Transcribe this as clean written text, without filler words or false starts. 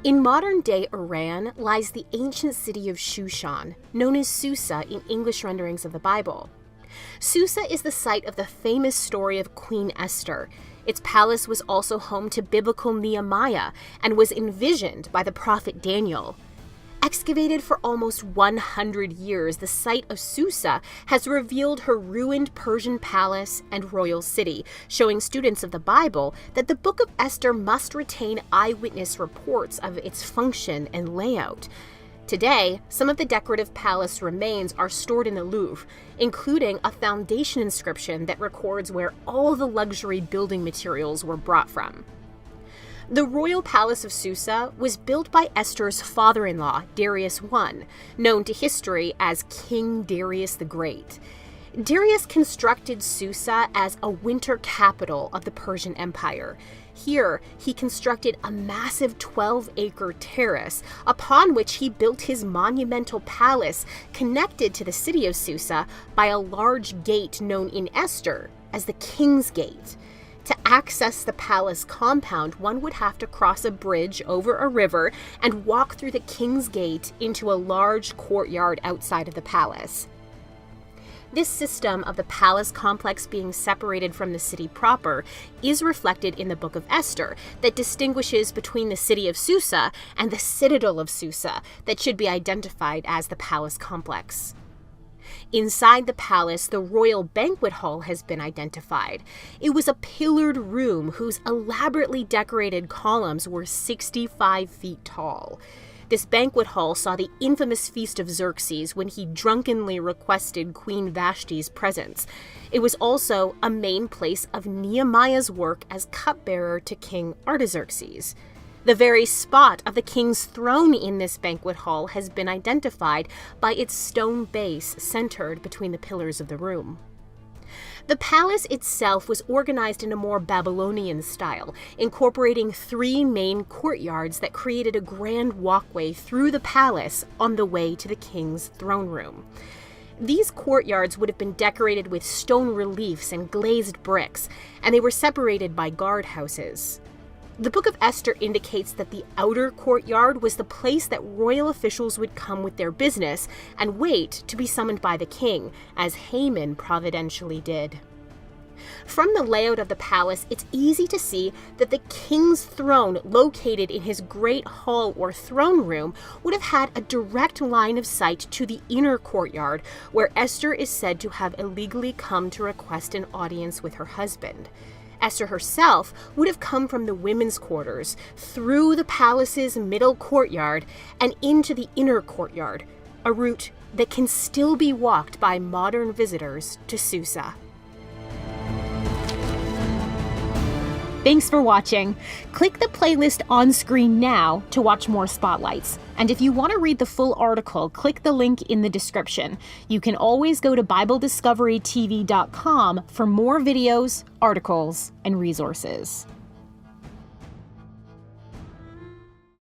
In modern-day Iran lies the ancient city of Shushan, known as Susa in English renderings of the Bible. Susa is the site of the famous story of Queen Esther. Its palace was also home to biblical Nehemiah and was envisioned by the prophet Daniel. Excavated for almost 100 years, the site of Susa has revealed her ruined Persian palace and royal city, showing students of the Bible that the Book of Esther must retain eyewitness reports of its function and layout. Today, some of the decorative palace remains are stored in the Louvre, including a foundation inscription that records where all the luxury building materials were brought from. The royal palace of Susa was built by Esther's father-in-law, Darius I, known to history as King Darius the Great. Darius constructed Susa as a winter capital of the Persian Empire. Here, he constructed a massive 12-acre terrace, upon which he built his monumental palace, connected to the city of Susa by a large gate known in Esther as the King's Gate. To access the palace compound, one would have to cross a bridge over a river and walk through the King's Gate into a large courtyard outside of the palace. This system of the palace complex being separated from the city proper is reflected in the Book of Esther that distinguishes between the city of Susa and the citadel of Susa that should be identified as the palace complex. Inside the palace, the royal banquet hall has been identified. It was a pillared room whose elaborately decorated columns were 65 feet tall. This banquet hall saw the infamous feast of Xerxes when he drunkenly requested Queen Vashti's presence. It was also a main place of Nehemiah's work as cupbearer to King Artaxerxes. The very spot of the king's throne in this banquet hall has been identified by its stone base centered between the pillars of the room. The palace itself was organized in a more Babylonian style, incorporating 3 main courtyards that created a grand walkway through the palace on the way to the king's throne room. These courtyards would have been decorated with stone reliefs and glazed bricks, and they were separated by guardhouses. The Book of Esther indicates that the outer courtyard was the place that royal officials would come with their business and wait to be summoned by the king, as Haman providentially did. From the layout of the palace, it's easy to see that the king's throne, located in his great hall or throne room, would have had a direct line of sight to the inner courtyard, where Esther is said to have illegally come to request an audience with her husband. Esther herself would have come from the women's quarters, through the palace's middle courtyard, and into the inner courtyard, a route that can still be walked by modern visitors to Susa. Thanks for watching. Click the playlist on screen now to watch more spotlights. And if you want to read the full article, click the link in the description. You can always go to BibleDiscoveryTV.com for more videos, articles, and resources.